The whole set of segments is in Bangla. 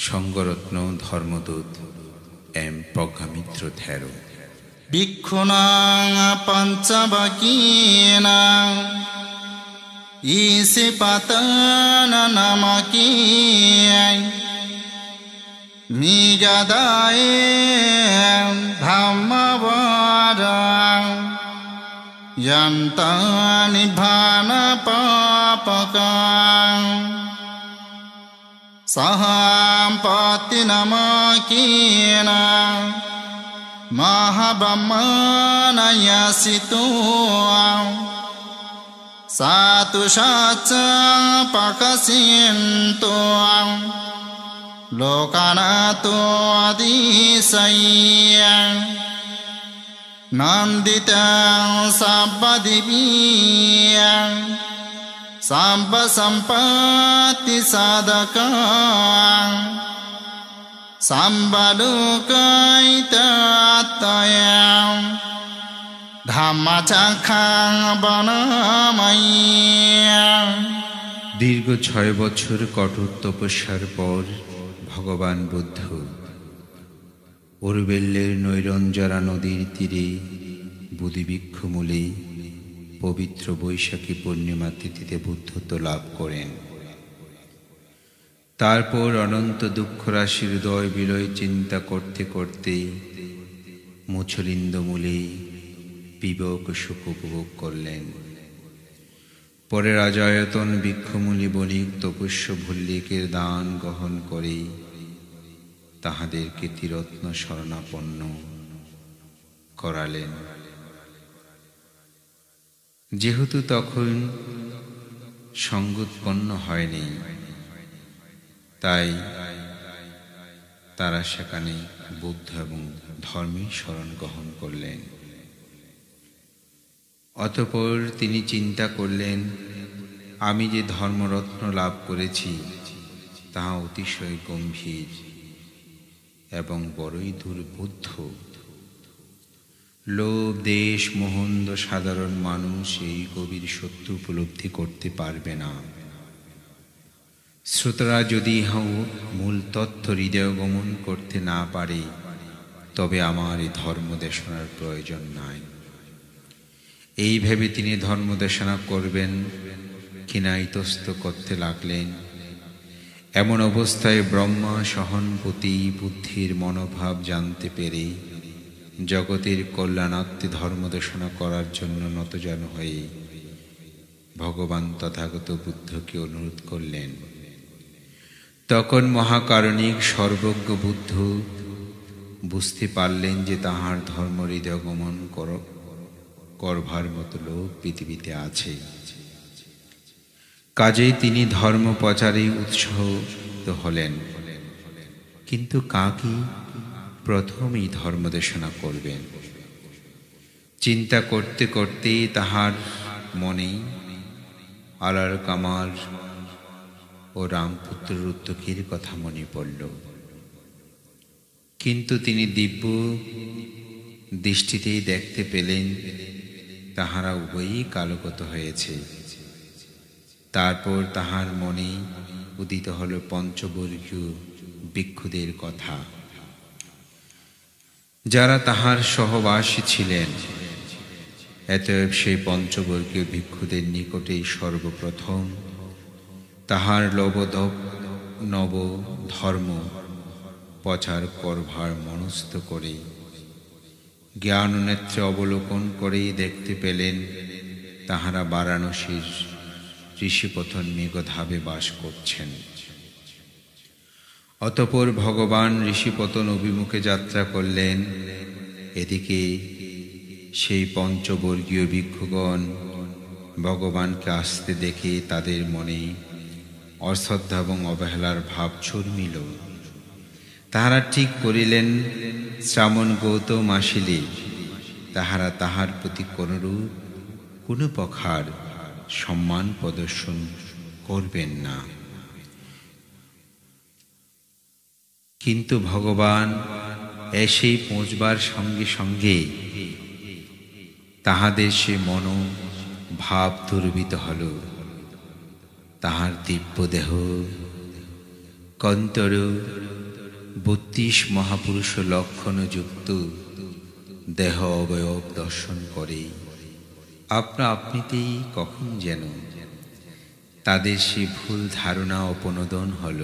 সংগরত্ন ধর্মদূত এম প্রজ্ঞামিত্র থেরো। ভিক্ষুণাং পঞ্চবকীনাং ঈশিপতন নামকীয় নিগদায় ধম্মবরং যন্তা নিভান পাপকং সাম্পত্তি নামকীনাং মহাব্রহ্মণয়সিতো সাতু সাচ পকসিন্তো লোকানাতো আদিশয়্যং নন্দিতং সব্বদিব্যং সব্বসম্পত্তি সাধকং সম্বলোকৈতত্তয়ং ধাম্মচক্ষং বনময়্যং। দীর্ঘ 6 বছর কঠোর তপস্যার পর ভগবান বুদ্ধ ওরবেল্লের নৈরঞ্জরা নদীর তীরে বোধিবৃক্ষমূলে পবিত্র বৈশাখী পূর্ণিমা তিথিতে বুদ্ধত্ব লাভ করেন। তারপর অনন্ত দুঃখরাশি হৃদয় বিলয় চিন্তা করতে করতে মুছলিন্দমূলে বিবেক সুখ উপভোগ করলেন। পরে রাজায়তন বৃক্ষমূলী বণিক তপস্য ভল্লিকের দান গ্রহণ করে তাহাদেরকে ত্রিরত্ন শরণাপন্ন করালেন। যেহেতু তখন সঙ্গোৎপন্ন হয়নি, তাই তারা সেখানে বুদ্ধ এবং ধর্মের শরণ গ্রহণ করলেন। অতঃপর তিনি চিন্তা করলেন, আমি যে ধর্মরত্ন লাভ করেছি তাহা অতিশয় গম্ভীর এবং বড়ই দুর্বোধ্য। লোভ দেশ মোহন্দ সাধারণ মানুষ এই গভীর সত্য উপলব্ধি করতে পারবে না। শ্রোতারা যদি ইহাও মূল তথ্য হৃদয় গমন করতে না পারে, তবে আমার এই ধর্মদেশনার প্রয়োজন নাই। এই ভেবে তিনি ধর্মদেশনা করবেন কিনা ইতস্ত করতে লাগলেন। এমন অবস্থায় ব্রহ্মা সহানুভূতি বুদ্ধির মনোভাব জানতে পেরে জগতের কল্যাণার্থে ধর্মদেশনা করার জন্য নতজানু হয়ে ভগবান তথাগত বুদ্ধকে অনুরোধ করলেন। তখন মহাকারণিক সর্বজ্ঞ বুদ্ধ বুঝতে পারলেন যে তাহার ধর্ম হৃদয় গমন করবার মতো লোক পৃথিবীতে আছে। কাজেই তিনি ধর্ম প্রচারে উৎসাহিত হলেন। কিন্তু কাকে প্রথমেই ধর্মদেশনা করবেন চিন্তা করতে করতে তাহার মনে আলার কামার ও রামপুত্র রুদ্রকের কথা মনে পড়ল। কিন্তু তিনি দিব্য দৃষ্টিতেই দেখতে পেলেন তাহারা উভয়ই কালগত হয়েছে। তারপর তাহার মনে উদিত হল পঞ্চবর্গীয় ভিক্ষুদের কথা, যারা তাহার সহবাসী ছিলেন। অতএব সেই পঞ্চবর্গীয় ভিক্ষুদের নিকটেই সর্বপ্রথম তাহার নব ধর্ম প্রচার করবার মনস্থ করে জ্ঞান নেত্রে অবলোকন করেই দেখতে পেলেন তাহারা বারাণসীর ঋষিপতন মেঘধাবে বাস করছেন। অতঃপর ভগবান ঋষিপতন অভিমুখে যাত্রা করলেন। এদিকে সেই পঞ্চবর্গীয় ভিক্ষুগণ ভগবানকে আসতে দেখে তাদের মনে অশ্রদ্ধা এবং অবহেলার ভাব জন্মিল। তাহারা ঠিক করিলেন শ্রাবণ গৌতম আসিলে তাহারা তাহার প্রতি কোনরূপ কোনো প্রকার সম্মান প্রদর্শন করবেন না। কিন্তু ভগবান এসেই পৌঁছবার সঙ্গে সঙ্গে তাহাদের সে মনোভাব দুর্বৃত হল। তাহার দিব্য দেহ কন্তর 32 মহাপুরুষ লক্ষণযুক্ত দেহ অবয়ব দর্শন করে আপনা আপনিতেই কখন যেন তাদের সে ভুল ধারণা অপনোদন হল।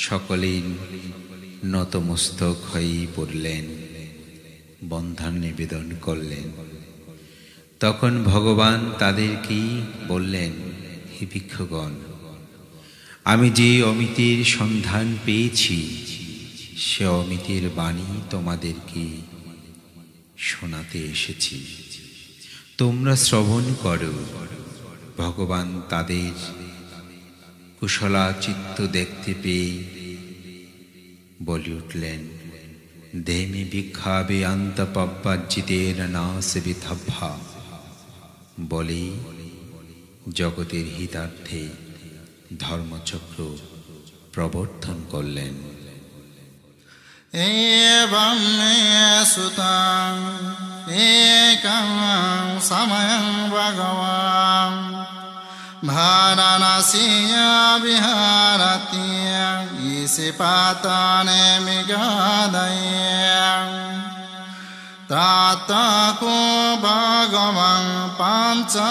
সকলেই নতমস্তক হয়ে পড়লেন, বন্ধন নিবেদন করলেন। তখন ভগবান তাদেরকেই বললেন, হে ভিক্ষুগণ, আমি যে অমিতের সন্ধান পেয়েছি সে অমিতের বাণী তোমাদেরকে শোনাতে এসেছি, তোমরা শ্রবণ করো। ভগবান তাদের কুশলাচিত্ত দেখতে পেয়ে বলে উঠলেন, দেমে ভিক্ষাবে আন্তপব্যাজ্জিতের নাসে বিথাভ্যা, বলে জগতের হিতার্থে ধর্মচক্র প্রবর্তন করলেন। एवं मे सुतां एकं समयं भगवान् वाराणस्यां विहारति ईशपाताने मृगादयं तत्र को भगवान् पञ्चभङ्ग्यां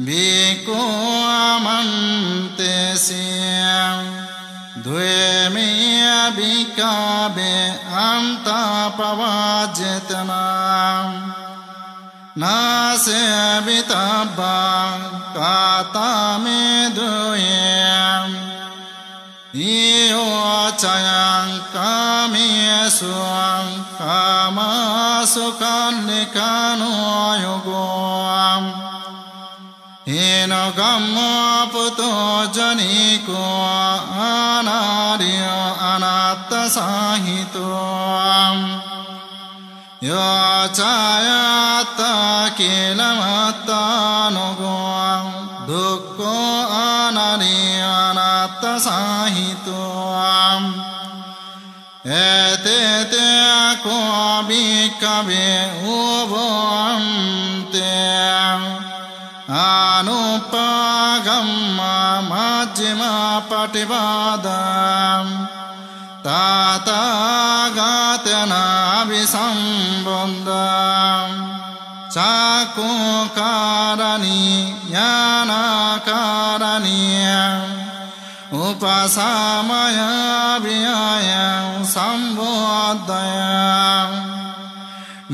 भिक्खु अमन्तेस्यां द्वे मे भिक्खवे अन्तपवाज्यतनां न सेवितव्या काता मे द्वयम् इयोचयं कामेषु कामसु कन्निकानो युगोम् येन गम्यो पुतो जनिको अनार्यो अनात्तसाहितो यो चायात्त किलमत्तानुगो दुःखो अनार्यो अनात्तसाहितो एते को भिक्खवे उभन्ते अनुपगम्मा मध्यमा पटिपादं तथागतेनाभिसम्बन्धं चाकुकारणी ज्ञानकारणीयं उपशमयाभियायं सम्बोधयं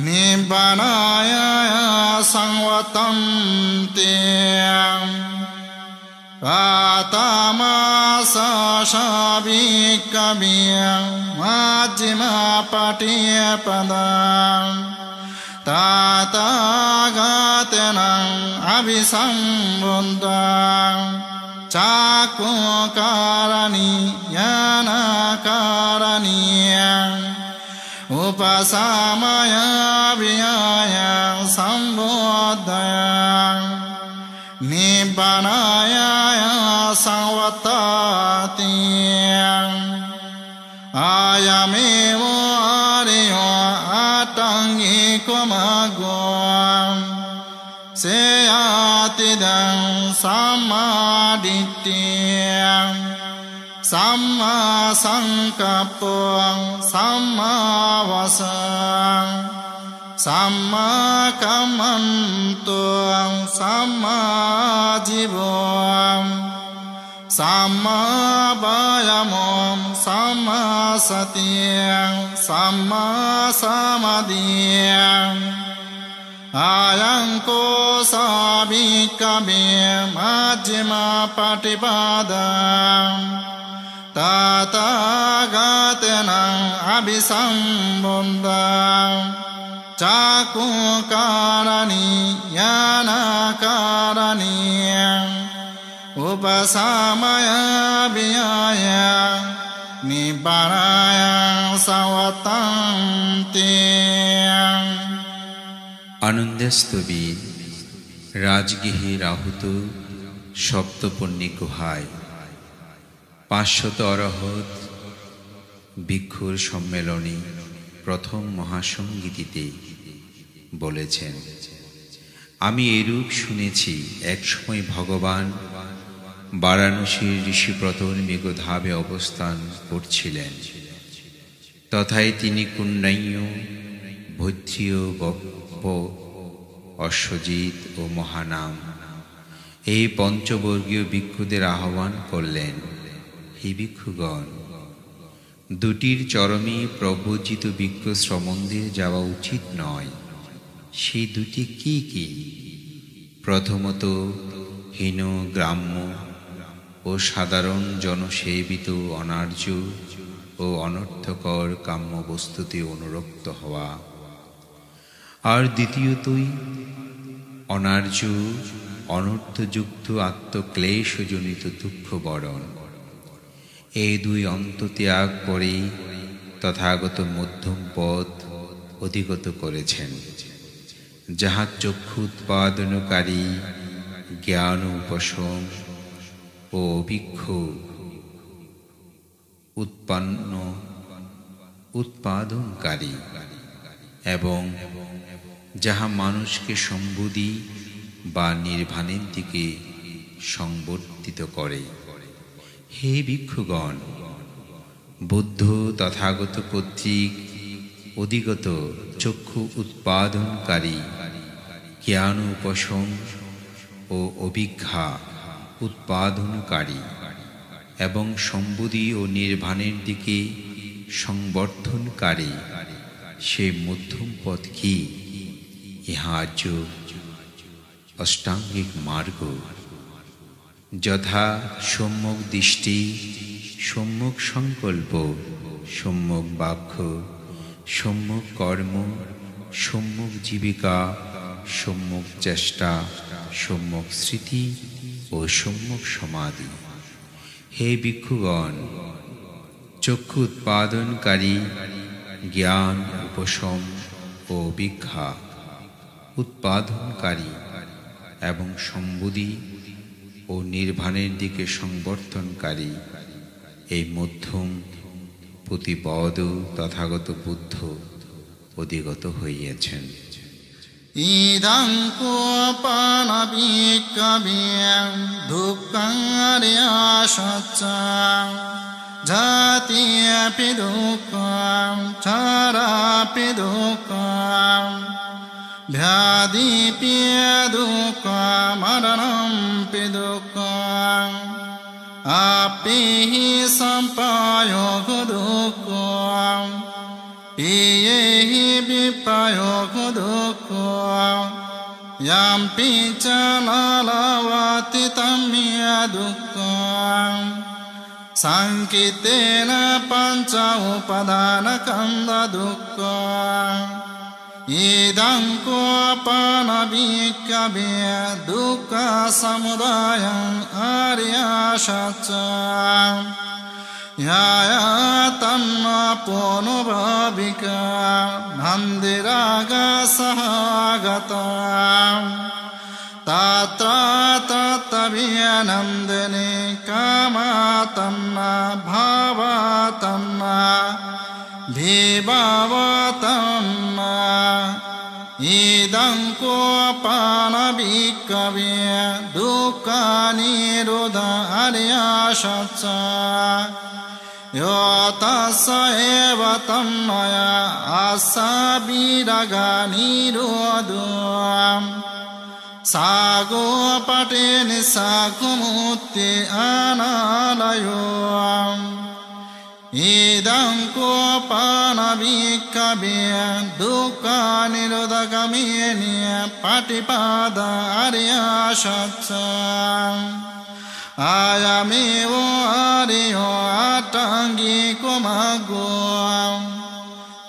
निब्बाणाय संवतन्ते कातमासभिक्खवें मध्यमपटिपदं तथागतेन अभिसम्बन्धं चाकुकारणी ज्ञानकारणीयं उपशमयाभियायं सम्बोधयं निब्बाणाय संवतति अयमेव आर्यो अटाङ्गिको मार्गो सेयातिदं सम्मादिट्ठिः सम्मा संकप्पो सम्मा वाचा सम्मा कम्मन्तो सम्मा जीवो सम्मा वायामो सम्मा सति सम्मा समाधि आयं को भिक्खवे मध्यमपटिपदं तथागतेन अभिसम्बन्धं चाकुकारणी ज्ञानकारणीयं उपशमयाभियायं निब्बाणाय संवतन्ते। আনন্দস্তবীর রাজগৃহে আহুত সপ্তপর্ণী গুহায় 500 অরহত ভিক্ষুর সম্মেলনে প্রথম মহাসঙ্গীতিতে বলেছেন, আমি এরূপ শুনেছি, একসময় ভগবান বারাণসীর ঋষিপ্রতন মেঘধাবে অবস্থান করছিলেন। তথায় তিনি কুন্নাইয়, ভৈত্রীয়, গপ্প, অশ্বজিৎ ও মহানাম এই পঞ্চবর্গীয় ভিক্ষুদের আহ্বান করলেন। হে ভিক্ষুগণ, দুটির চরমে প্রভুজিত ভিক্ষু শ্রমমন্দিরে যাওয়া উচিত নয়। সেই দুটি কি কি? প্রথমত, হীন, গ্রাম্য ও সাধারণ জনসেবিত অনার্য ও অনর্থকর কাম্য বস্তুতে অনুরক্ত হওয়া। আর দ্বিতীয়তই অনার্য, অনর্থযুক্ত আত্মক্লেশজনিত দুঃখ বরণ। এই দুই অন্তত্যাগ করে তথাগত মধ্যম পথ অধিগত করেছেন, যাহা চক্ষু উৎপাদনকারী, জ্ঞান উপশম ও অভিক্ষ উৎপাদনকারী, এবং যাহা মানুষকে সম্বুদ্ধি বা নির্বাণের দিকে সংবর্ধিত করে। হে ভিক্ষুগণ, বুদ্ধ তথাগত কর্তৃক অধিগত চক্ষু উৎপাদনকারী, জ্ঞান উপশম ও অভিজ্ঞা উৎপাদনকারী এবং সম্বুদ্ধি ও নির্বাণের দিকে সংবর্ধনকারী সে মধ্যম পথ কি? ইহা অষ্টাঙ্গিক মার্গ, যথা সম্যক দৃষ্টি, সম্যক সংকল্প, সম্যক বাক্য, সম্যক কর্ম, সম্যক জীবিকা, সম্যক চেষ্টা, সম্যক স্মৃতি ও সম্যক সমাধি। হে ভিক্ষুগণ, চক্ষু উৎপাদনকারী, জ্ঞান উপশম ও অভিজ্ঞা উৎপাদনকারী এবং সম্বুদ্ধি ও নির্বাণের দিকে সংবর্ধনকারী এই মধ্যম প্রতিপদ তথাগত বুদ্ধ অধিগত হইয়াছেন। ইদং কোপন বিক্ষবেং দুঃখং আর্যাসচ্চং জাতিপি দুঃখং চরাপি দুঃখং ব্যাধিপি দুঃখং মরণমপি দুঃখং আপিহি সম্পয়োগ দুঃখং পিয়েহি বিপয়োগ দুঃখং ইয়াম্পি চ ললবতি তম্য দুঃখং সংকিতেন পঞ্চ উপাদানকন্দ দুঃখং ইদং কোপন বিক্ষবে দুঃখ সমুদায়ং আর্যাসচ্চং তন্নপোনুভাবিকা নন্দিরাগ সহাগতং তত্র তত্তবিনন্দিনী কামাতন্ন ভাবতন্ন ভিভাবতন্ন ইদং কোপন বিক্ষবে দুঃখ নিরোধ আর্যাসচ্চং তস্য এব তন্ময়া আশা বিরাগ নিরোধম সাগো পটে নিঃসাকুমুক্তি অনালয়ম ইদং কোপন বিক্ষবে দুঃখ নিরোধগামিনী পাটিপাদ আর্যাসচ্চং আয়ামেব আর্য আটাঙ্গিকো মার্গো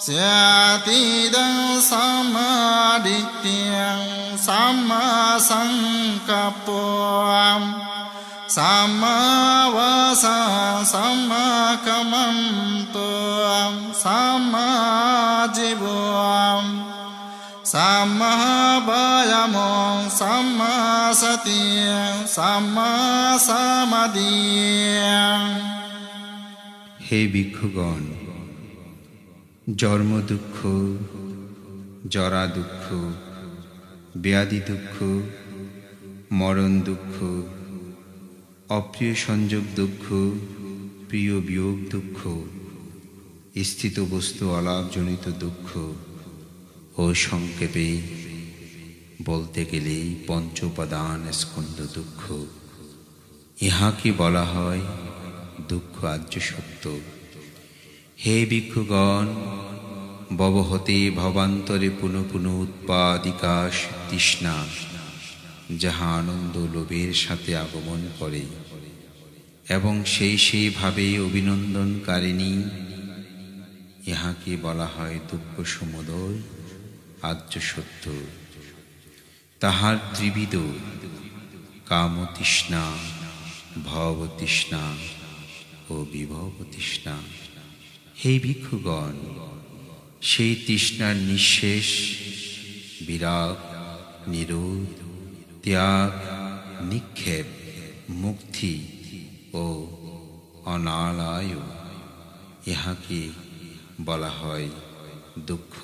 স্যাতিদং সাম্মাদিট্ඨিয়ং সাম্মা সংকল্পো সাম্মা বাসনা সাম্মা কামন্তো সাম্মা জীবন সাম্মা বায়ামো সাম্মা সতি সাম্মা সমাধি। হে ভিক্ষুগণ, জন্ম দুঃখ, জরা দুঃখ, ব্যাধি দুঃখ, মরণ দুঃখ, অপ্রিয় সংযোগ দুঃখ, প্রিয় বিয়োগ দুঃখ, স্থিত বস্তু অলাভজনিত দুঃখ ও সংক্ষেপে বলতে গেলে পঞ্চ উপাদান স্কন্ধ দুঃখ। ইহাকে বলা হয় দুঃখ আর্য সত্য। হে ভিক্ষুগণ, ভবহতে ভবান্তরে পুনঃ পুনঃ উৎপাদিকাশ তৃষ্ণা, যাহা আনন্দ লোভের সাথে আগমন করে এবং সেই ভাবে অভিনন্দনকারিণী, ইহাকে বলা হয় দুঃখ সমুদয় আর্য সত্য। তাহার ত্রিবিধ কামতৃষ্ণা, ভবতৃষ্ণা ও বিভবতৃষ্ণা। হে ভিক্ষুগণ, সেই তৃষ্ণার নিঃশেষ, বিরাগ, নিরোধ, ত্যাগ, নিক্ষেপ, মুক্তি ও অনালয়, ইহাকে বলা হয় দুঃখ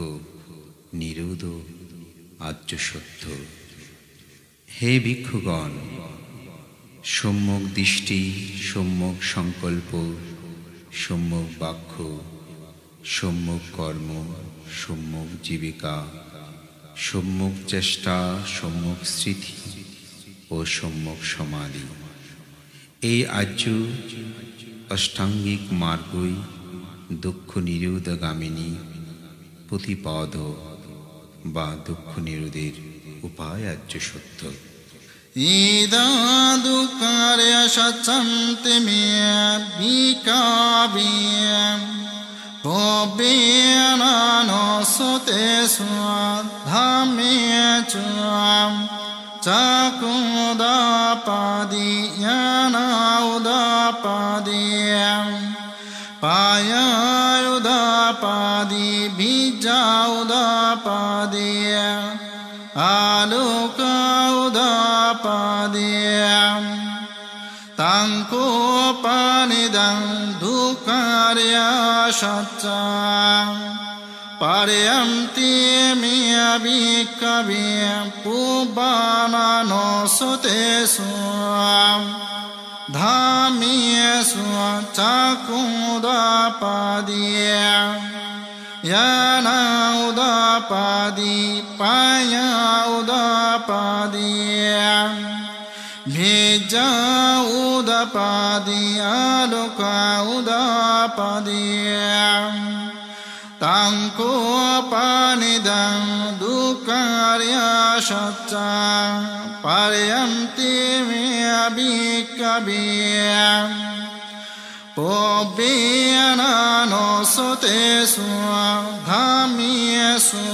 নিরোধ আর্য সত্য। হে ভিক্ষুগণ, সম্যক দৃষ্টি, সম্যক সংকল্প, সম্যক বাক্য, সম্যক কর্ম, সম্যক জীবিকা, সম্যক চেষ্টা, সম্যক স্মৃতি ও সম্যক সমাধি, এই আর্য অষ্টাঙ্গিক মার্গই দুঃখ নিরোধগামিনী প্রতিপদ বা দুঃখ নিরোধের উপায় আর্য সত্য। ইদা দুঃখারে সচন্তি মে বিকাবিয়ে ভবেনানো সুতে স্বধামে চুয়াম চাকুদাপাদিয়ানাউদাপাদিয়াম পায়াউদাপাদি বীজাউদাপাদিয়াম আলোকাউদাপাদিয়াম তাঙ্কোপানিদং দুঃখার্যা সচ্চাং পারয়ন্তি মিয়া ভিক্ষবে পুবানানো সুতেষু ধামেষু চাকুদাপাদিয়াম ইয়ানাউদাপাদি পায়াউদাপাদিয়াম ভিজ্জাউদাপাদি আলোকাউদাপাদিয়াম তাঙ্কোপানিদং দুঃখার্যা সচ্চাং পারয়ন্তি মিয়া ভিক্ষবে পবেয়ানানো সুতেষু ধামেষু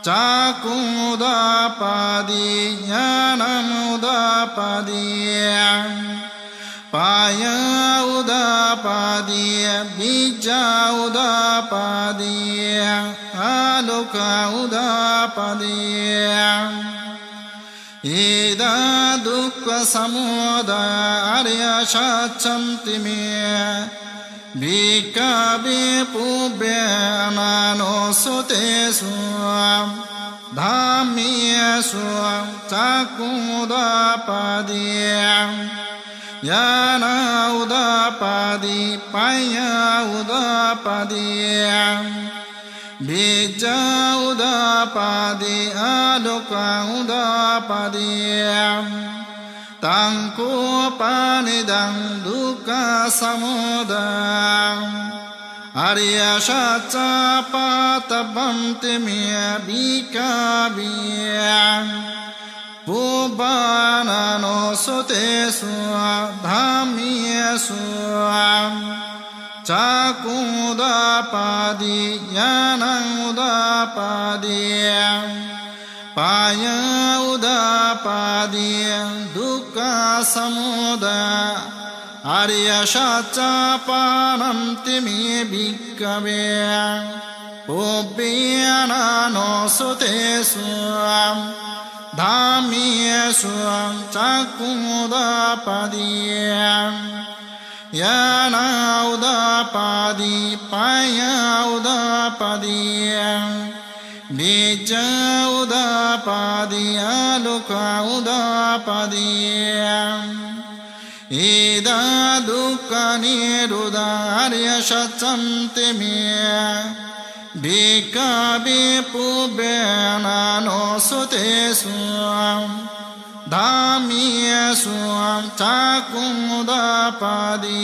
চাকুদাপাদিয়ানানুদাপাদিয়াম পায়াউদাপাদিয়া বীজাউদাপাদিয়া আলোকাউদাপাদিয়াম ইদা দুঃখ সমুদয় সচ্ছন্তি মে ভিক্ষবে পুবেনানো সুতেষু ধামেষু চাকুদাপাদিয়াম ইয়ানাউদাপাদি পায়াউদাপাদিয়াম বীজাউদাপাদি আলোকাউদাপাদিয়াম তাঙ্কোপানিদং দুঃখসমুদয়ং আর্য সত্যা পাতবন্তি মে ভিক্ষবে পুবানানো সুতেষু ধামেষু চাকুদাপাদিয়ানাউদাপাদিয়াম পায়াউদাপাদিয়াম দুঃখসমুদয় আর্য সত্যা পানন্তি মে ভিক্ষবে পুবেয়ানানো সুতেষু ধামেষু চাকুদাপাদিয়াম ইয়ানাউদাপাদি পায়াউদাপাদিয়াম bija udapadi aloka udapadi ida dukkha nirodha arya satyante me bhikkhave pubbena no sutesu dhammesu cakkung udapadi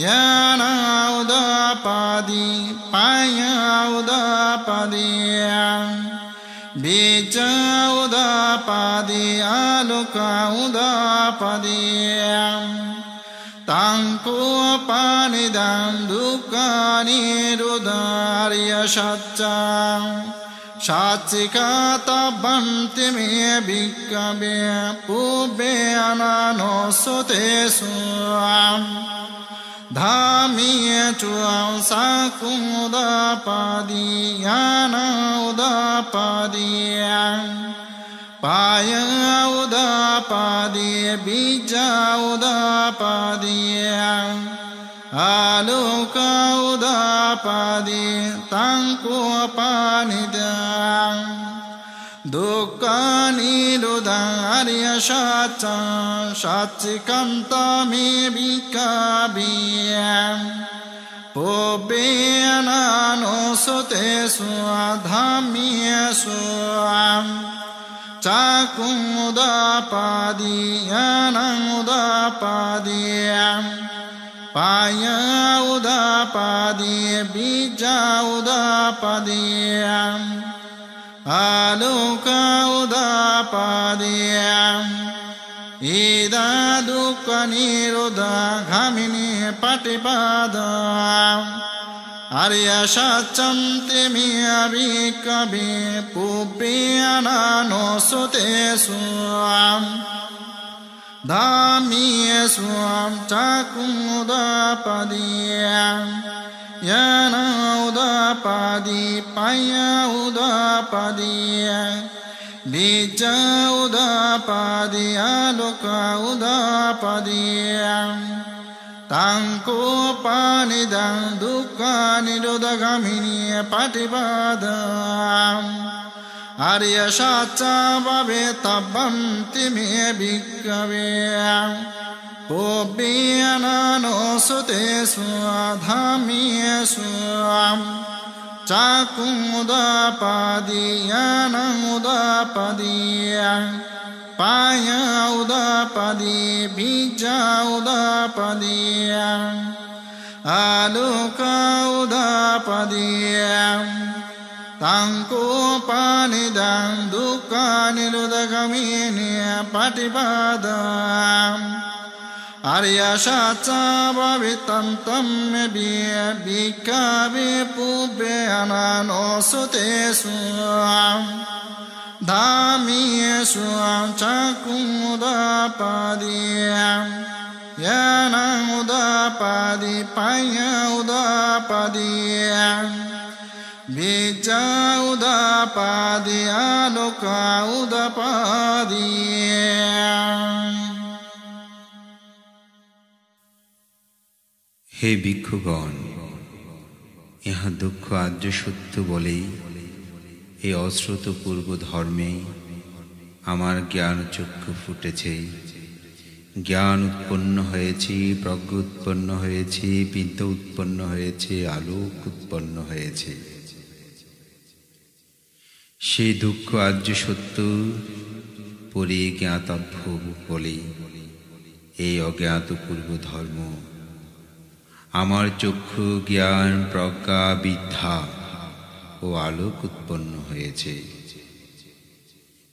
yana udapadi paya udapadi bija udapadi aloka udapadi tanko panidam dukkha nirodha arya satyam Satchikata banti me bhikkhave pubbena no sutesu Dhammesu cakkung udapadi yana udapadi paya udapadi bija udapadi aloka udapadi tanko panidam dukkha nirodha arya satyam satchikanta me bhikkhave pubbena no sutesu dhammesu cakkung udapadi yana udapadi paya udapadi bija udapadi aloka udapadi ida dukkha nirodha ghamini patipada arya satyante me bhikkhave pubbena no sutesu dhammesu cakkung udapadi yana udapadi paya udapadi bija udapadi aloka udapadi tanko panidam dukkha nirodha ghamini patipada arya satyam bhavetabbanti me bhikkhave pubbena no sutesu dhammesu cakkung udapadi yana udapadi paya udapadi bija udapadi aloka udapadi tanko panidam dukkha nirodha ghamini patipada arya satyam bhavetabbanti me bhikkhave pubbena no sutesu dhammesu cakkung udapadi yana udapadi paya udapadi bija udapadi aloka udapadi হে ভিক্ষুগণ, ইহা দুঃখ আর্য সত্য বলেই এই অশ্রুত পূর্ব ধর্মে আমার জ্ঞান চক্ষু ফুটেছে, জ্ঞান উৎপন্ন হয়েছে, প্রজ্ঞ উৎপন্ন হয়েছে, বিদ্যা উৎপন্ন হয়েছে, আলোক উৎপন্ন হয়েছে। সেই দুঃখ আর্য সত্য পরিজ্ঞাতব্য বলে এই অজ্ঞাত পূর্ব ধর্ম আমার চক্ষু জ্ঞান প্রজ্ঞা বিদ্যা ও আলোক উৎপন্ন হয়েছে।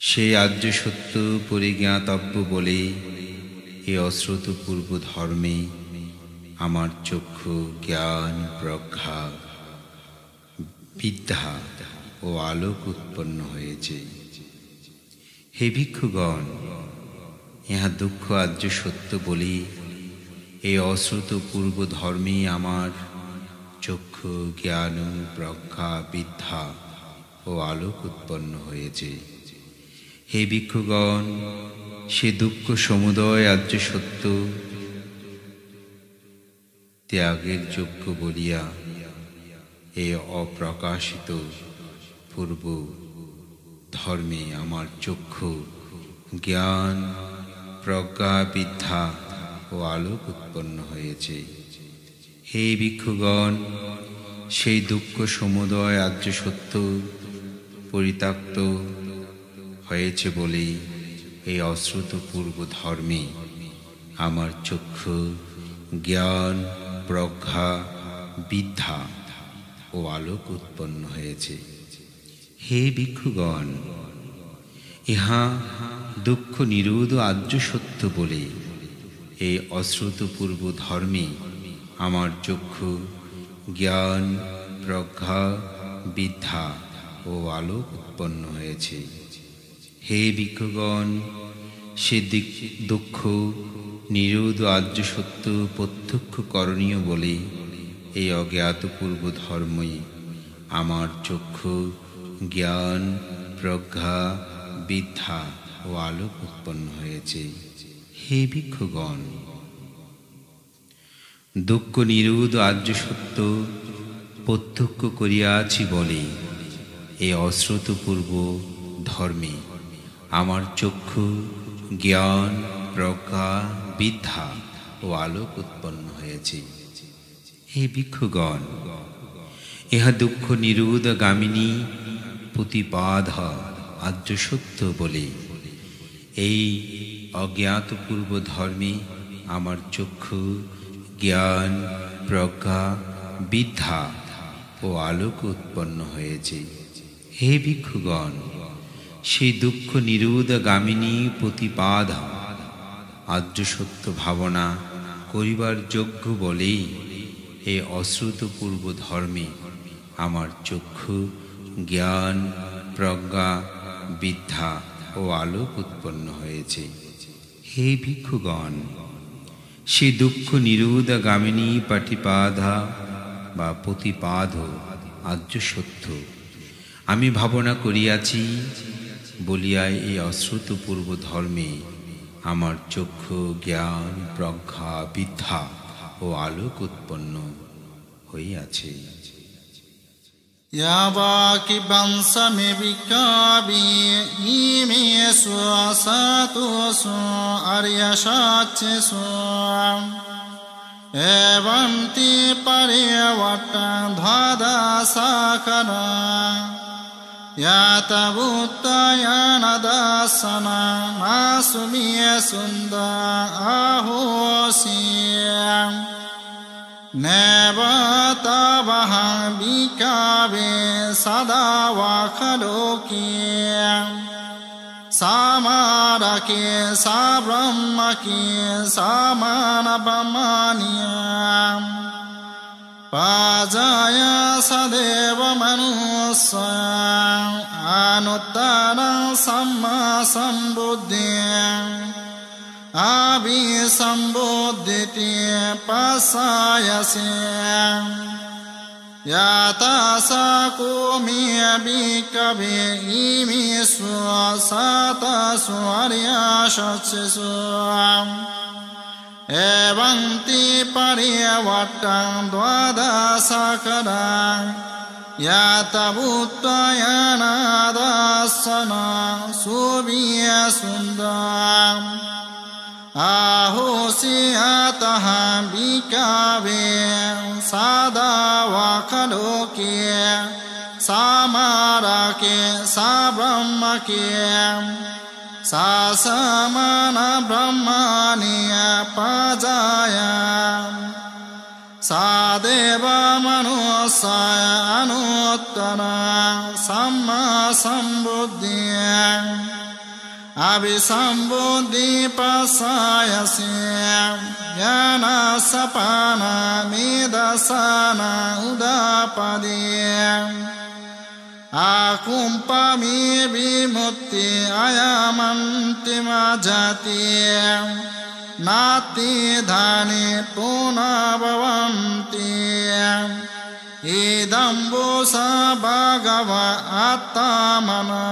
সেই আর্য সত্য পরিজ্ঞাতব্য বলে এই অশ্রুত পূর্ব ধর্মে আমার চক্ষু জ্ঞান প্রজ্ঞা বিদ্যা ও আলোক উৎপন্ন হয়েছে। হে ভিক্ষুগণ, ইহা দুঃখ আর্য সত্য বলি এই অশ্রুত পূর্ব ধর্মে আমার চক্ষু জ্ঞান প্রজ্ঞা বিদ্যা ও আলোক উৎপন্ন হয়েছে। হে ভিক্ষুগণ, সে দুঃখ সমুদয় আর্য সত্য ত্যাগের যোগ্য বলিয়া এই অপ্রকাশিত পূর্ব ধর্মে আমার চক্ষু জ্ঞান প্রজ্ঞা বিদ্যা ও আলোক উৎপন্ন হয়েছে। হে ভিক্ষুগণ, সেই দুঃখ সমুদয় আর্য সত্য পরিত্যক্ত হয়েছে বলেই এই অশ্রুত পূর্ব ধর্মে আমার চক্ষু জ্ঞান প্রজ্ঞা বিদ্যা ও আলোক উৎপন্ন হয়েছে। হে ভিক্ষুগণ, ইহা দুঃখ নিরোধ আর্য সত্য বলে এই অশ্রুত পূর্ব ধর্মে আমার চক্ষু জ্ঞান প্রজ্ঞা বিদ্যা ও আলোক উৎপন্ন হয়েছে। হে ভিক্ষুগণ, সে দুঃখ নিরোধ আর্য সত্য প্রত্যক্ষ করণীয় বলে এই অজ্ঞাত পূর্ব ধর্মে আমার চক্ষু জ্ঞান প্রজ্ঞা বিদ্যা ও আলোক উৎপন্ন হয়েছে। হে ভিক্ষুগণ, দুঃখ নিরোধ আর্য সত্য প্রত্যক্ষ করিয়াছি বলে এই অশ্রুত পূর্ব ধর্মে আমার চক্ষু জ্ঞান প্রজ্ঞা বিদ্যা ও আলোক উৎপন্ন হয়েছে। হে ভিক্ষুগণ, ইহা দুঃখ নিরোধ গামিনী প্রতিপাদ আর্য সত্য বলে এই অজ্ঞাত পূর্ব ধর্মে আমার চক্ষু জ্ঞান প্রজ্ঞা বিদ্যা ও আলোক উৎপন্ন হয়েছে। হে ভিক্ষুগণ, সেই দুঃখ নিরোধ গামিনী প্রতিপাদ আর্য সত্য ভাবনা করিবার যোগ্য বলেই এই অশ্রুত পূর্ব ধর্মে আমার চক্ষু জ্ঞান প্রজ্ঞা বিদ্যা ও আলোক উৎপন্ন হয়েছে। হে ভিক্ষুগণ, সে দুঃখ নিরোধ গামিনী পাটিপাধা বা প্রতিপাদ আর্য সত্য আমি ভাবনা করিয়াছি বলিয়ায় এই অশ্রুত পূর্ব ধর্মে আমার চক্ষু জ্ঞান প্রজ্ঞা বিদ্যা ও আলোক উৎপন্ন হইয়াছে। यावाकि बंसमे विकाबि इमे सुसतुसु अर्यशाच्यसु एवं ते परिवर्तन द्वादशाकरा यातवुत्तयनदासना मासुमिय सुन्दा आहोसिया नेवतवहं विकावे सदा वाखलोके सामारके सा ब्रह्मके सामान ब्रह्मनिया पाजय सदेव मनुष्य अनुत्तरं सम्मा सम्बुद्धिं अभिसम्बुद्धिते पश्यायसे यातासा कुमियभिकवे इमे स्वसतसु अर्यशस्यसु एवं ते परिवर्तन द्वादशाकरा यातवुत्तयनदासना सुवियसुन्दा आहोस्यतः विकावे सदा वाखलोके सामारके सा ब्रह्मके सा समान ब्रह्मनिय पाजाया सा देव मनुष्य अनुत्तरा सम्मा सम्बुद्धिः अभिसम्बुद्धि पश्यायसे ज्ञानसपाना निदर्शना उदापदे आकुम्पमी विमुक्ति अयमन्तिमा जाति नाति धानि पुनर्भवन्ति इदं बुसा भगव आत्मना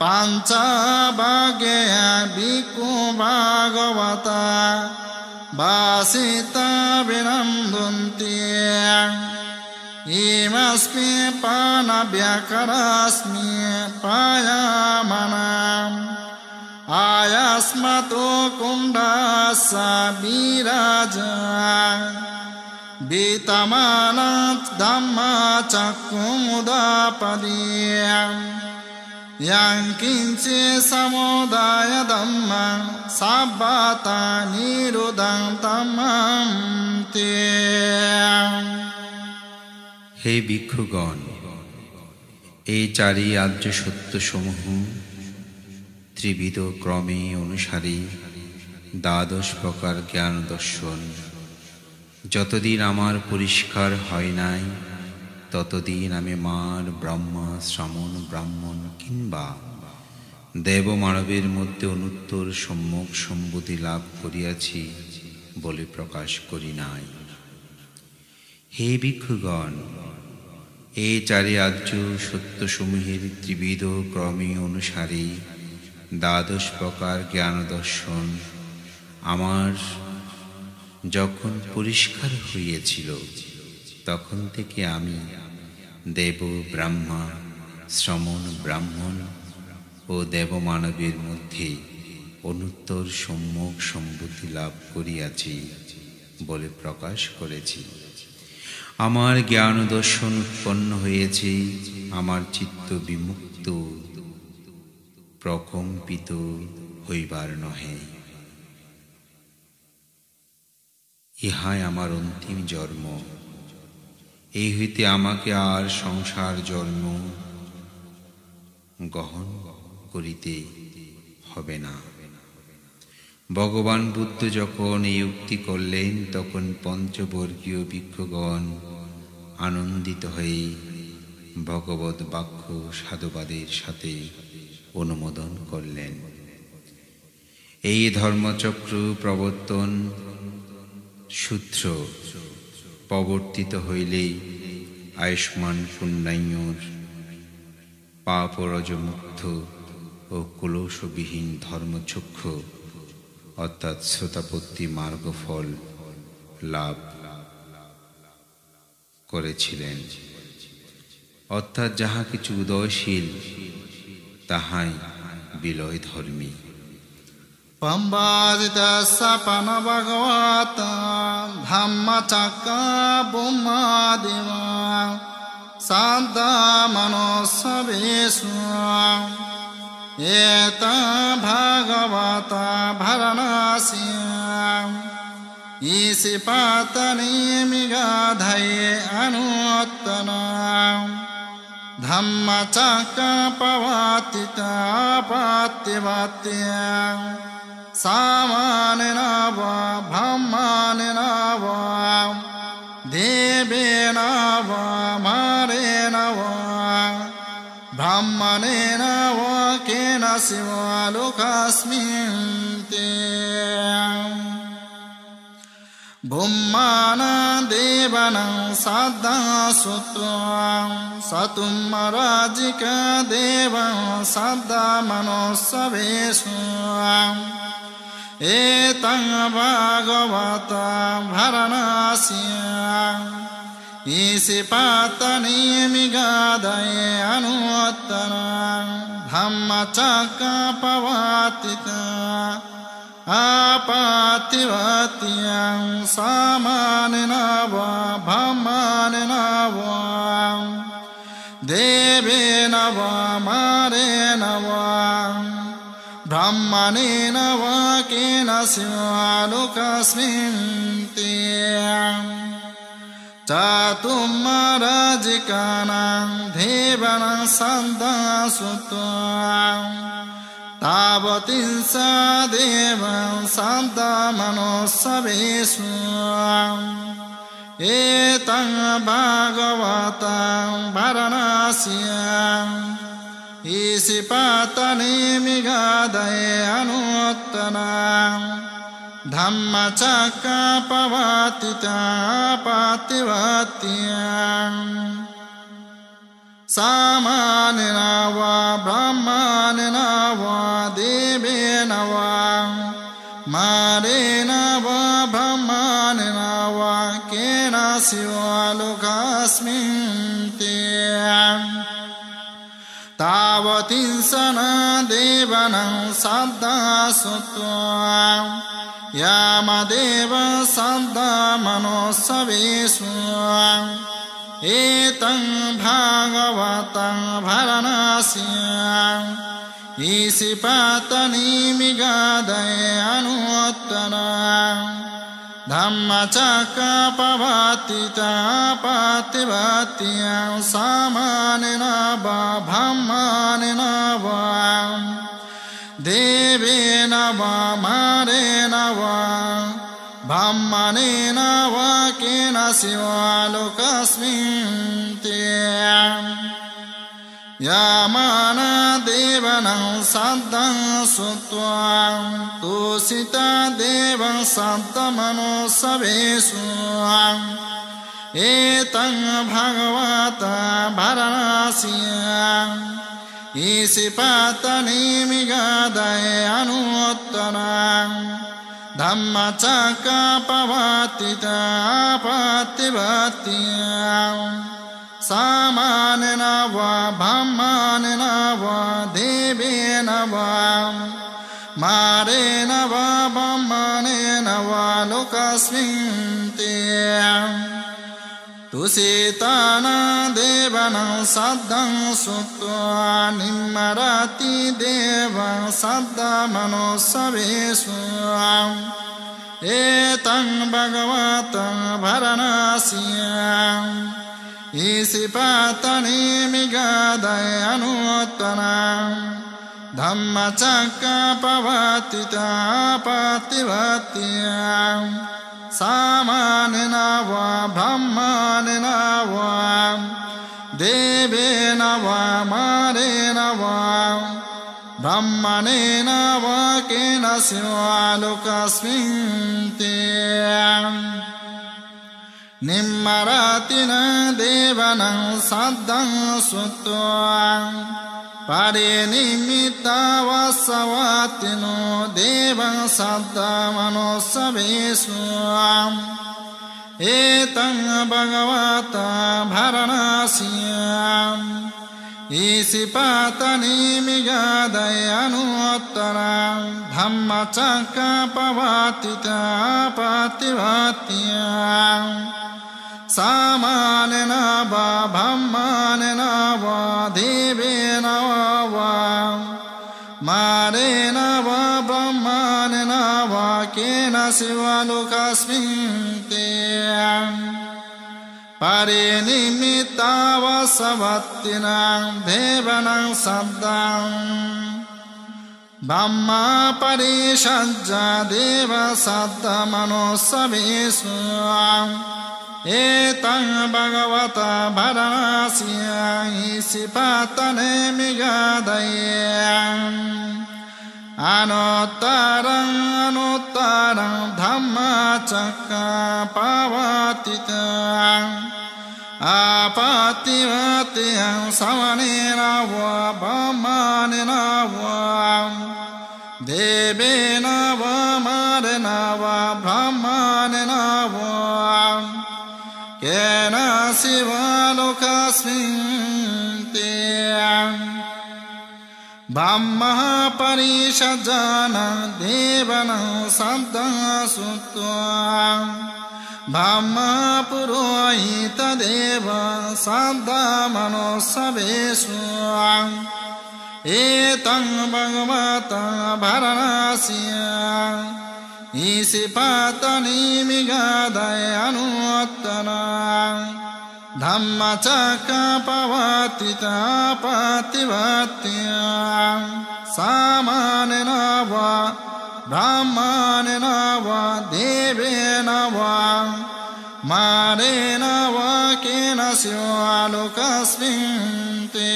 पंचभाग्य भिक्खु Bhagavata भासिता विनन्दन्ति Imasmi panabhyakarasmi payamanam ayasmato kundasa biraja vitamanat dhamma chakkumudapadiyam yankinche samudaya dhamma sabbata nirudam tamam te। হে ভিক্ষুগণ, এই চারি আর্য সত্যসমূহ ত্রিবিধ ক্রমে অনুসারী দ্বাদশ প্রকার জ্ঞান দর্শন যতদিন আমার পরিষ্কার হয় নাই, ততদিন আমি মার ব্রহ্মা শ্রমণ ব্রাহ্মণ কিংবা দেব মানবের মধ্যে অনুত্তর সম্যক সম্বুদ্ধি লাভ করিয়াছি বলে প্রকাশ করি নাই। হে ভিক্ষুগণ, এই চারি আর্য সত্যসমূহের ত্রিবিধ ক্রমে অনুসারী দ্বাদশ প্রকার জ্ঞান দর্শন আমার যখন পরিষ্কার হইয়াছিল, তখন থেকে আমি দেব ব্রাহ্মা শ্রমণ ব্রাহ্মণ ও দেবমানবের মধ্যে অনুত্তর সম্যক সম্বুদ্ধি লাভ করিয়াছি বলে প্রকাশ করেছি। আমার জ্ঞান দর্শন উৎপন্ন হয়েছে আমার চিত্ত বিমুক্ত প্রকম্পিত হইবার নহে। ইহাই আমার অন্তিম জন্ম, এই হইতে আমাকে আর সংসার জন্ম গ্রহণ করিতে হবে না। ভগবান বুদ্ধ যখন এই উক্তি করলেন, তখন পঞ্চবর্গীয় ভিক্ষুগণ আনন্দিত হয়ে ভগবৎ বাক্য সাধুবাদের সাথে অনুমোদন করলেন। এই ধর্মচক্র প্রবর্তন সূত্র প্রবর্তিত হইলে আয়ুষ্মান পুণ্যায়ুর পাপরজমুক্ত ও কলুষবিহীন ধর্মচক্ষু অর্থাৎ শ্রোতাপত্তি মার্গফল লাভ করেছিলেন। অর্থাৎ যাহা কিছু উদয়শীল তাহাই বিলয় ধর্মী। পম্বাদিতসপন ভগবত ধম্মচক্রবুম্মাদিবা সাদ্দামনোসবেষু এত ভগবত ভরণাস্যাম ঈশিপাতনিমিগাধয়ে অনুত্তনাম ধম্মচক্রপবর্তিতাপত্যবাত্যং সামানেন বা ব্রহ্মানেন বা দেবেন বা মারেণ বা ব্রাহ্মণেন বা কেন শিবলোকস্মিন তে। ব্রহ্মাণা দেবানাং সাদ্দাসুত্বং সতুম্মরাজিকা দেবং সাদ্দামনোসবেষু এতং ভাগবত ভরণাস্যাম ঈশিপাতনিমিগাধয়ে অনুত্তনাম ধম্মচক্রপবর্তিতা আপত্যবাত্যং সামানেন বা ব্রহ্মানেন বা দেবেন বা মারেণ বা ব্রাহ্মণেন বা কেন শিবলোকস্মিন তে। চাতুর্মারাজিকানাং দেবানাং সাদ্দাসুত্বং তাবতিংস দেবং সাদ্দামনোসবেষু এতং ভাগবতং ভরণাস্যাম ঈশিপাতনিমিগাধয়ে অনুত্তনাম ধম্মচক্রপবর্তিতাপত্যবাত্যং সামানেন বা ব্রাহ্মণেন বা দেবেন বা মারেণ বা va brahmanena va kena siva lokasminti tavatinsana devanam saddha sutva yamadeva saddha manosavesu etam bhagavatam varanasya isipatani migadaya anuttara dhammacakkapavatita pativatya samanena va brahmanena va devena va marena va brahmanena va kena siva lokasminti yamana devanam saddham sutva tusita devam saddhamano savesu etam bhagavata varanasya isipatani migadaya anuttara dhammacakkapavatita pativatya samanena va brahmanena va devena va marena va brahmanena va lokasminti tusitana devanam saddham sutva nimmarati deva saddha manosavesu etam bhagavatam varanasya isipatani migadaya anuttara dhammacakkapavatita pativatya samanena va brahmanena va devena va marena va brahmanena va kena siva lokasminti nimmaratina devanam saddham sutva parinimitta vasavatino devam saddhamano savesu etam bhagavata varanasya isipatani migadaya anuttara dhammacakkapavatita pativatya samanena va brahmanena va devena va marena va brahmanena va kena siva lokasminti parinimitta vasavattina devanam saddham brahma parishajja deva saddhamano savesu etam bhagavata varanasya isipatane migadaya anuttaram anuttaram dhammacakkapavatita apativatya samanena va brahmanena va devena va marena va brahmanena va kena siva lokasminti brahma parishajana devanam saddha sutva brahma purohita deva saddha manosavesu etam bhagavata varanasya isipatani migadaya anuttara dhammacakkapavatita pativatya samanena va brahmanena va devena va marena va kena siva lokasminti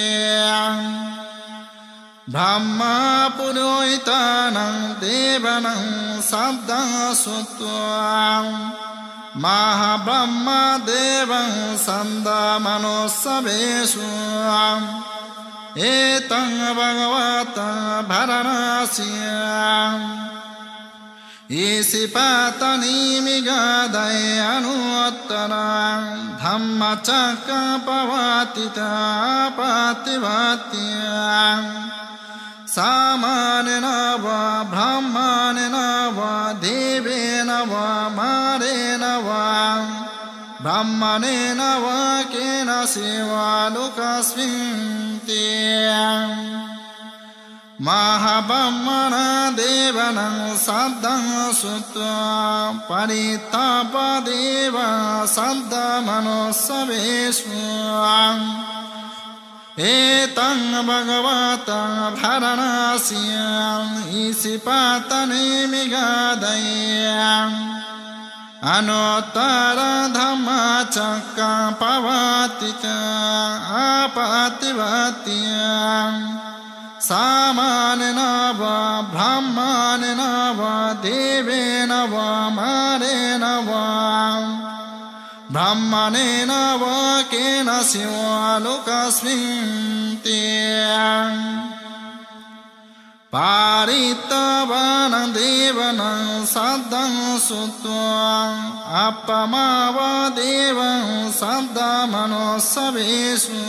brahma purohitanam devanam saddha sutva mahabrahma devam saddhamano savesu etam bhagavata varanasya Isipatani anuttara Dhammacakkappavattita pativattiya Samanena va brahmanena va devena va marena va Brahmanena va kena seva lokasminti Mahabrahmana devanam saddha sutta paritapa deva saddha manossavesu Etang bhagavata bharanasya isipatane migadaya Anuttara dhamma cakkappavattita apativattiya Samanena va brahmanena va devena va marena va Brahmanena va kena siva lokasminti Paritavana devana saddha sutta appamava deva saddha manossavesu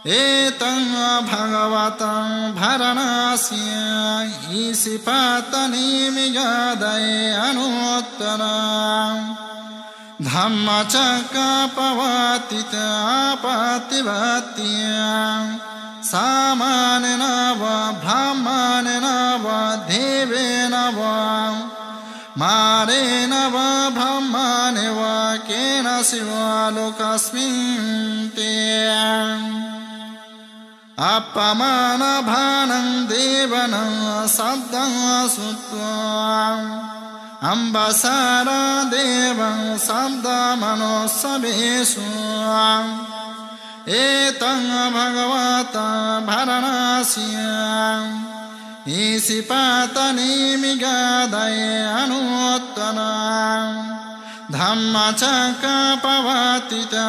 Etang bhagavatam bharanasya isipatani migadaya anuttara Dhammacakkappavattita pativattiya Samanena va brahmanena va devena va Marena va brahmane va kena siva lokasminti Appamana bhanam devanam saddha sutta Ambasara devam saddha manossavesu Etang bhagavata bharanasya Isipatani migadaya anuttara Dhammacakkappavattita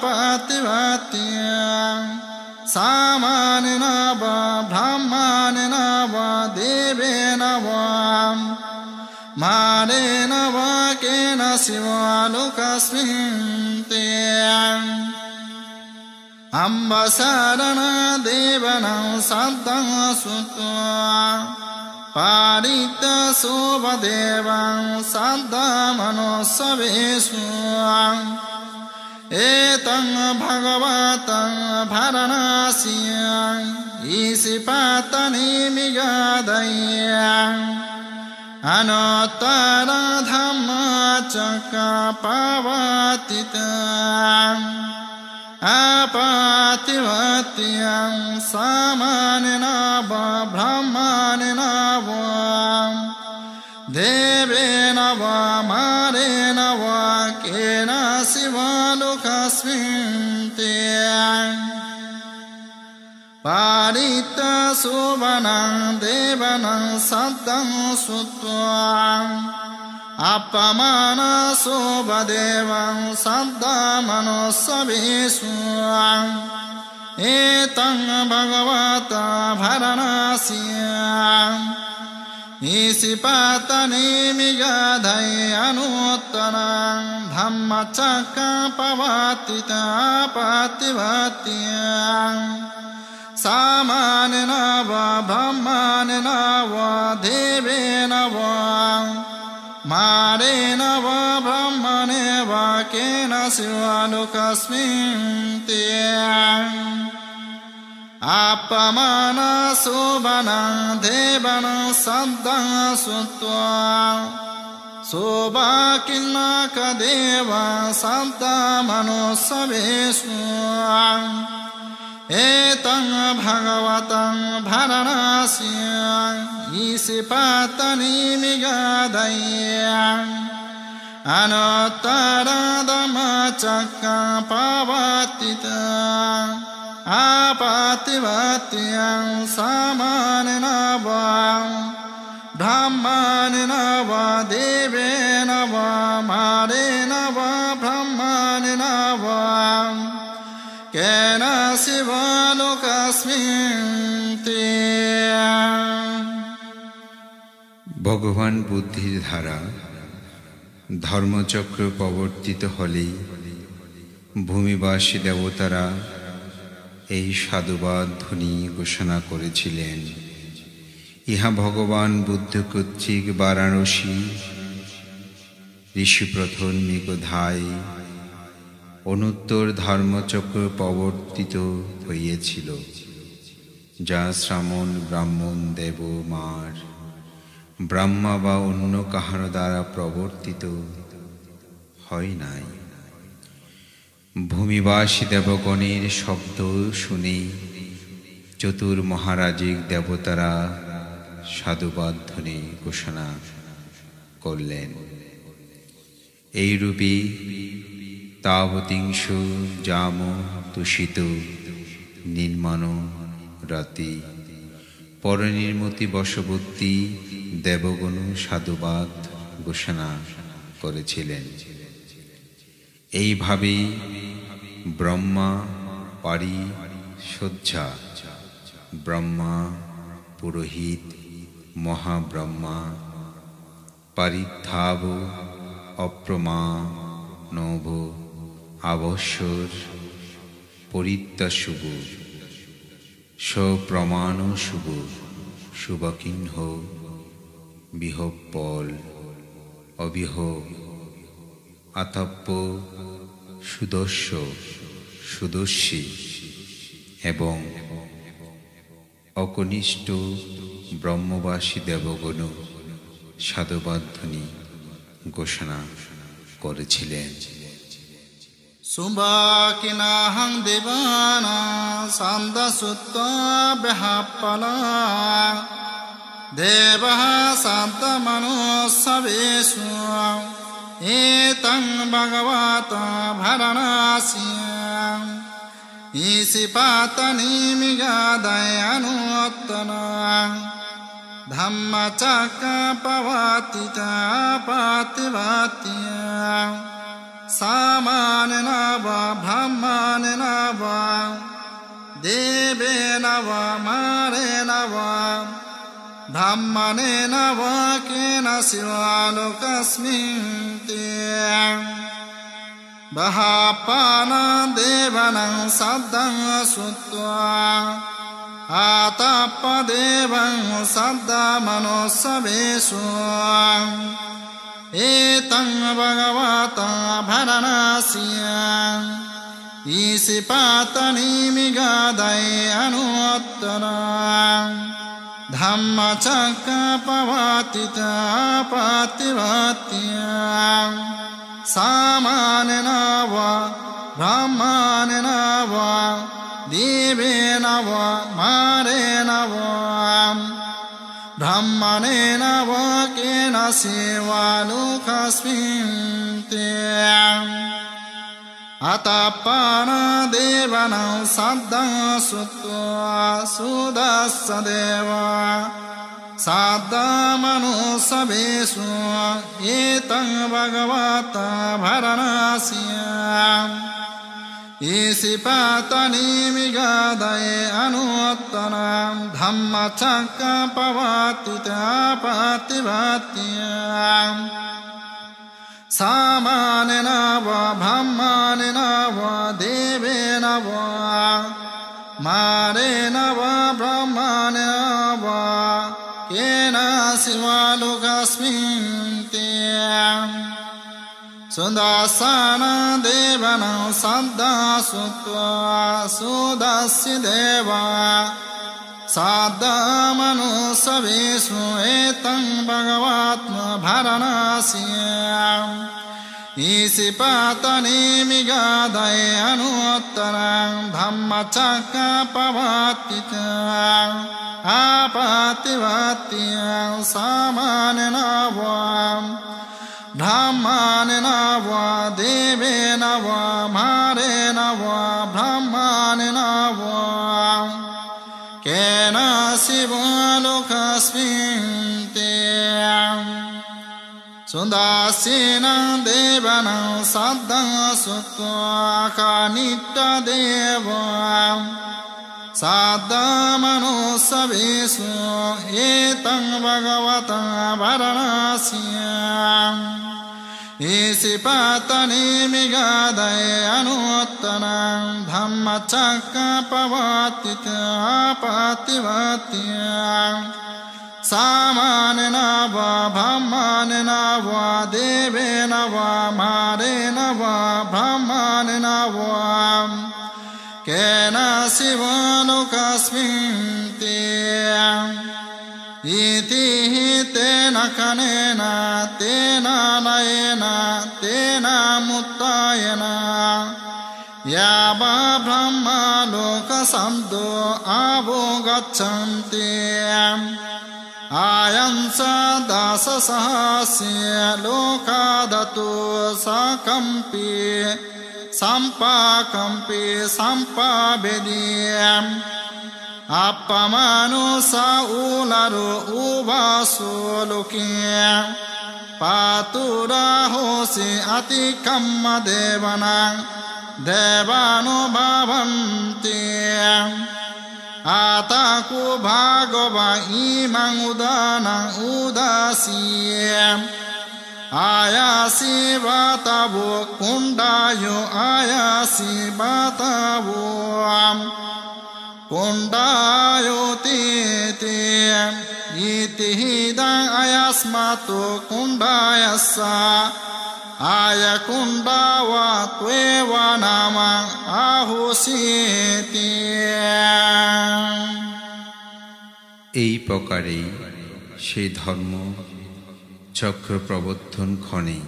pativattiya Samanena va brahmanena va devena va Marena va kena siva lokasminti Ambasarana devana saddha sutta Parita sobhadevam saddha manossavesu Etang bhagavata bharanasya isipatani migadaya Anuttara dhamma cakkappavattita apativattiya samanena va brahmanena va devena va marena va kena siva lokasminti Parita subhanam devanam saddha sutta Appamana sobhadevam saddha manossavesu Etang bhagavata bharanasya Isipatani migadaya anuttara Dhammacakkappavattita pativattiya Samanena va brahmanena va devena va Marena va brahmane va kena siva lokasminti Appamana sobhana devana saddha sutta Sobhakinaka deva saddha manossavesu Etang bhagavatam bharanasya isipatani migadaya Anuttara dhamma cakkappavattita apativattiya samanena va brahmanena va devena va marena va brahmanena va Kena siva lokasminti ভগবান বুদ্ধির ধারা ধর্মচক্র প্রবর্তিত হলেই ভূমিবাসী দেবতারা এই সাধুবাদ ধ্বনি ঘোষণা করেছিলেন। ইহা ভগবান বুদ্ধ কর্তৃক বারাণসী ঋষি প্রথমিক ধায় অনুত্তর ধর্মচক্র প্রবর্তিত হইয়াছিল, যা শ্রামণ ব্রাহ্মণ দেব মার ব্রহ্মা বা অন্য কাহার দ্বারা প্রবর্তিত হয় নাই। ভূমিবাসী দেবগণের শব্দ শুনে চতুর মহারাজিক দেবতারা সাধুবাদ ধ্বনি ঘোষণা করলেন। এইরূপে তাবতিংশ জাম তুষিত নির্মাণ রাতি পরনির্মতি বশবর্তী দেবগণ সাধুবাদ ঘোষণা করেছিলেন। এইভাবে ব্রহ্মা পারিষজ্জা, ব্রহ্মা পুরোহিত, মহাব্রহ্মা পারিধাব অপ্রমাণব আবশ্যর পরিত্যাশুভ স্বপ্রমাণ শুভ শুভকিন্হ বিহপল অবিহ আতপ্য সুদস্য সুদস্যী এবং অকনিষ্ঠ ব্রহ্মবাসী দেবগণ সাধুবাদ ধ্বনি ঘোষণা করেছিলেন। সুবাকিনাহং দেবানা সান্দসুত্বা বেহাপলা দেবঃ সান্তমনুসবেষু এতং ভগবত ভরণাস্যাং ইসিপাতনিমিগাদয়ানুত্তনং ধম্মচক্রপবর্তিতপাতিভাত্যং সামানেন বা ব্রাহ্মণেন বা দেবেন বা মারেণ বা ব্রাহ্মণেন বা কেন শিবালোকস্মিন বহাপান দেবানাং সদ্দং শ্রুত্বা আতপ্য দেবং সদ্দমনুসবেষু এতং ভগবত ভরণাস্যাং ইসিপাতনিমিগাদয়ানুত্তরং ধম্মচক্রপবর্তিতপাতিভাত্যং সামানেন বা ব্রাহ্মণেন বা দেবেন বা মারেণ বা ব্রাহ্মণেন বা কেন শিবালোকস্মিন আতপ্পান দেবানাং সদ্দং শ্রুত্বা সুদস্য দেব সাদ্দমনুসবেষু এতং ভগবত ভরণাস্যাং ইসিপাতনিমিগাদয়ানুত্তরং ধম্মচক্রপবর্তিতপাতিভাত্যং সামানেন বা ব্রাহ্মণেন বা দেবেন বা মারেণ বা ব্রাহ্মণেন বা কেন শিবালোকস্মিন সুদর্শন দেবানাং সদ্দসুত্বা সুদস্য দেব সাদ্দমনুসবেষু এতং ভগবত ভরণাস্যাং ইসিপাতনিমিগাদয়ানুত্তরং ধম্মচক্রপবর্তিতপাতিভাত্যং সামানেন বা ব্রাহ্মণেন বা দেবেন বা মারেণ বা ব্রাহ্মণেন বা কেন শিবালোকস্মিন সুদাসীন দেবানাং সদ্দং শ্রুত্বা কানিট্য দেব Saddamanusavesu etang bhagavata varanasya Isipatani migadaye anuttanam dhammacakkapavatita pativatya Samanena va brahmanena va devena va marena va brahmanena va Kena sivalokasminti Iti tena kanena tena nayena tena muttayena Yaba brahma lokasamdo avogachanti Ayansa dasa sahasya lokadatu sakampi Sampakampi sampavediyam Appamanu saularu uvasu lukiyam Patura hosi atikamma devanam Devanu bhavanti Ataku bhagava imang udanang udasiyam Ayasi batavu kundayo ayasi batavu kundayo titi iti hidang ayasmatu kundayasa aya kundawa tweva nama ahusiti এই প্রকারেই সেই ধর্ম চক্র প্রবর্তন ক্ষণে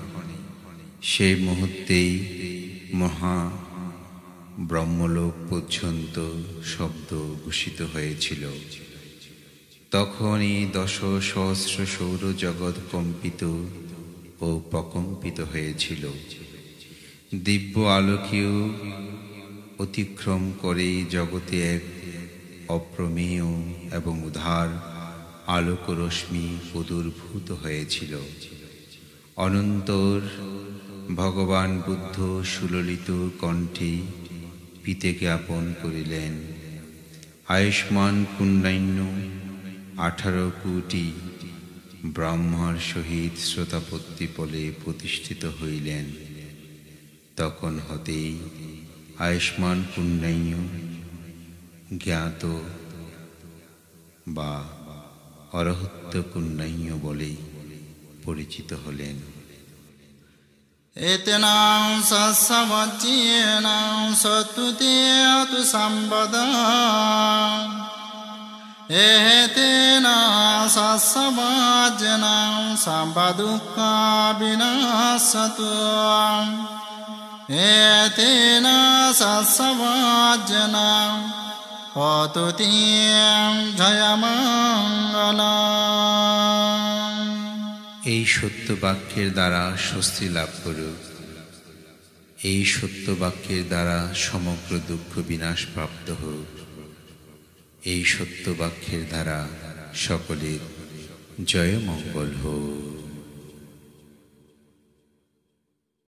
সেই মুহূর্তেই মহা ব্রহ্মলোক পর্যন্ত শব্দ ঘোষিত হয়েছিল। তখন এই 10 সহস্র সৌরজগৎ কম্পিত ও প্রকম্পিত হয়েছিল। দিব্য আলোকীয় অতিক্রম করে জগতে এক অপ্রমেয় এবং উদার আলোকরশ্মি প্রাদুর্ভূত হয়েছিল। অনন্তর ভগবান বুদ্ধ সুললিত কণ্ঠে পিতে জ্ঞাপন করিলেন। আয়ুষ্মান পুণ্যান্য 18 কোটি ব্রহ্মার সহিত শ্রোতাপত্তি পলে প্রতিষ্ঠিত হইলেন। তখন হতেই আয়ুষ্মান পুণ্যান্য জ্ঞাত বা অরহত্য পুণ্যান্য বলে পরিচিত হলেন। Etenam sasavacyenam satuteyatu sambadam Etena sasavacyenam sambadukka vinasatu Etena sasavacyenam otutiyam jayamangalam এই সত্য বাক্যের দ্বারা স্বস্তি লাভ করুক। এই সত্য বাক্যের দ্বারা সমগ্র দুঃখ বিনাশ প্রাপ্ত হোক। এই সত্য বাক্যের দ্বারা সকলের জয় মঙ্গল হোক।